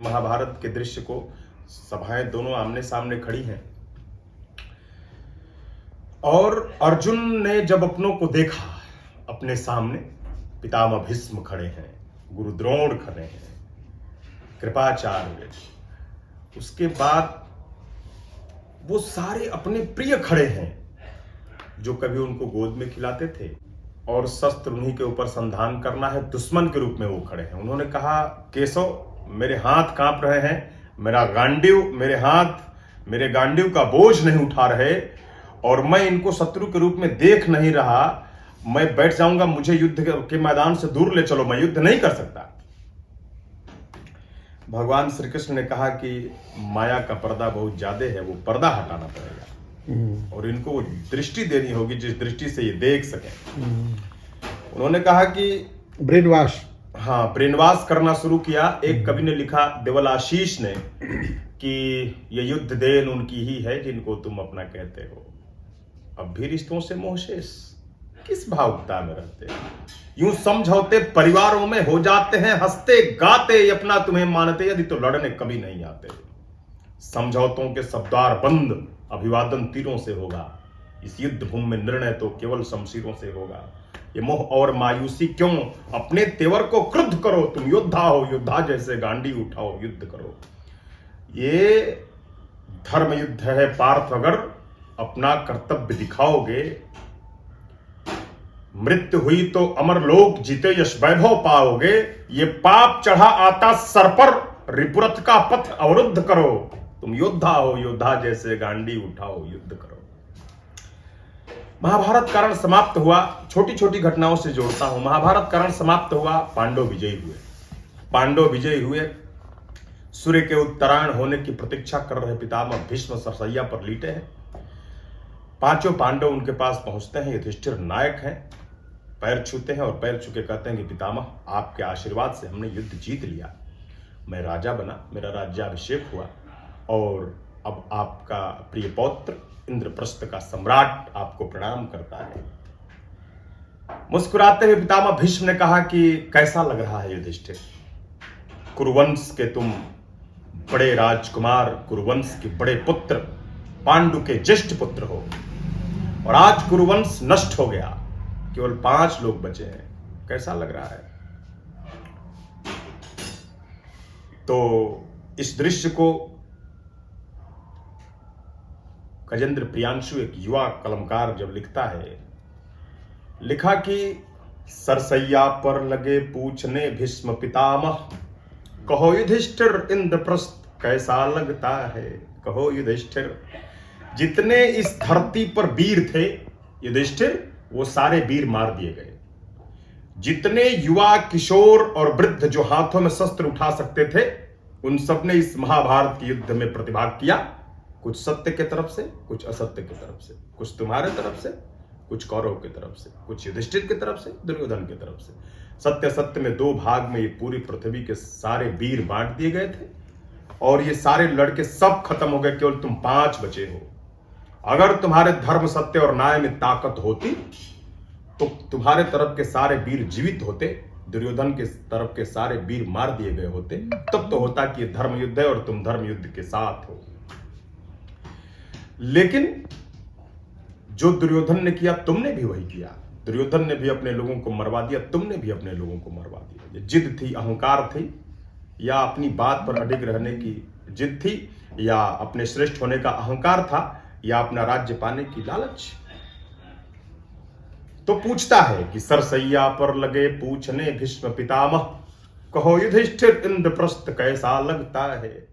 महाभारत के दृश्य को सभाएं दोनों आमने सामने खड़ी हैं और अर्जुन ने जब अपनों को देखा अपने सामने, पितामह भीष्म खड़े हैं, गुरु द्रोण खड़े हैं, कृपाचार्य, उसके बाद वो सारे अपने प्रिय खड़े हैं जो कभी उनको गोद में खिलाते थे और शस्त्र उन्हीं के ऊपर संधान करना है, दुश्मन के रूप में वो खड़े हैं। उन्होंने कहा, केशव मेरे हाथ कांप रहे हैं, मेरे गांडीव का बोझ नहीं उठा रहे और मैं इनको शत्रु के रूप में देख नहीं रहा, मैं बैठ जाऊंगा, मुझे युद्ध के मैदान से दूर ले चलो, मैं युद्ध नहीं कर सकता। भगवान श्री कृष्ण ने कहा कि माया का पर्दा बहुत ज्यादा है, वो पर्दा हटाना पड़ेगा और इनको वो दृष्टि देनी होगी जिस दृष्टि से ये देख सके। उन्होंने कहा कि ब्रेन वॉश, हाँ, ब्रेन वॉश करना शुरू किया। एक कवि ने लिखा, देवलाशीष ने, कि ये युद्ध देन उनकी ही है जिनको तुम अपना कहते हो, अब भी रिश्तों से मोह शेष, किस भावुकता में रहते हैं, यूं समझौते परिवारों में हो जाते हैं, हंसते गाते अपना तुम्हें मानते, यदि तो लड़ने कभी नहीं आते। समझौतों के शब्दार बंद, अभिवादन तीरों से होगा, इस युद्ध भूमि में निर्णय तो केवल शमशीरों से होगा। ये मोह और मायूसी क्यों, अपने तेवर को क्रुद्ध करो, तुम योद्धा हो, योद्धा जैसे गांडी उठाओ, युद्ध करो। ये धर्म युद्ध है पार्थ, अगर अपना कर्तव्य दिखाओगे, मृत्यु हुई तो अमर लोक जीते यश वैभव पाओगे। ये पाप चढ़ा आता सर पर, रिपुरथ का पथ अवरुद्ध करो, तुम योद्धा हो, योद्धा जैसे गांडी उठाओ, युद्ध करो। महाभारत कारण समाप्त हुआ, छोटी छोटी घटनाओं से जोड़ता हूं। महाभारत कारण समाप्त हुआ, पांडव विजयी हुए। सूर्य के उत्तरायण होने की प्रतीक्षा कर रहे पितामह भीष्म सरसैया पर लेटे हैं। पांचों पांडव उनके पास पहुंचते हैं। युधिष्ठिर नायक हैं, पैर छूते हैं और पैर छू के कहते हैं कि पितामह, आपके आशीर्वाद से हमने युद्ध जीत लिया, मैं राजा बना, मेरा राज्याभिषेक हुआ और अब आपका प्रिय पौत्र इंद्रप्रस्थ का सम्राट आपको प्रणाम करता है। मुस्कुराते हुए पितामह भीष्म ने कहा कि कैसा लग रहा है युधिष्ठिर, कुरुवंश के तुम बड़े राजकुमार, कुरुवंश के बड़े पुत्र, पांडु के ज्येष्ठ पुत्र हो और आज कुरुवंश नष्ट हो गया, केवल 5 लोग बचे हैं, कैसा लग रहा है। तो इस दृश्य को गजेंद्र प्रियांशु, एक युवा कलमकार, जब लिखता है, लिखा कि सरसैया पर लगे पूछने भीष्म पितामह, कहो युधिष्ठिर इंद्रप्रस्थ कैसा लगता है। कहो युधिष्ठिर, जितने इस धरती पर वीर थे युधिष्ठिर, वो सारे वीर मार दिए गए। जितने युवा, किशोर और वृद्ध जो हाथों में शस्त्र उठा सकते थे, उन सब ने इस महाभारत के युद्ध में प्रतिभाग किया, कुछ सत्य के तरफ से, कुछ असत्य की तरफ से, कुछ तुम्हारे तरफ से, कुछ कौरव की तरफ से, कुछ युधिष्ठिर की तरफ से, दुर्योधन की तरफ से। सत्य सत्य में 2 भाग में ये पूरी पृथ्वी के सारे वीर बांट दिए गए थे और ये सारे लड़के सब खत्म हो गए, केवल तुम 5 बचे हो। अगर तुम्हारे धर्म, सत्य और न्याय में ताकत होती तो तुम्हारे तरफ के सारे वीर जीवित होते, दुर्योधन के तरफ के सारे वीर मार दिए गए होते, तब तो होता कि ये धर्म युद्ध है और तुम धर्म युद्ध के साथ हो। लेकिन जो दुर्योधन ने किया, तुमने भी वही किया। दुर्योधन ने भी अपने लोगों को मरवा दिया, तुमने भी अपने लोगों को मरवा दिया। ये जिद थी, अहंकार थी, या अपनी बात पर अडिग रहने की जिद थी, या अपने श्रेष्ठ होने का अहंकार था, या अपना राज्य पाने की लालच। तो पूछता है कि सरसैया पर लगे पूछने भीष्म पितामह, कहो युधिष्ठिर इंद्रप्रस्थ कैसा लगता है।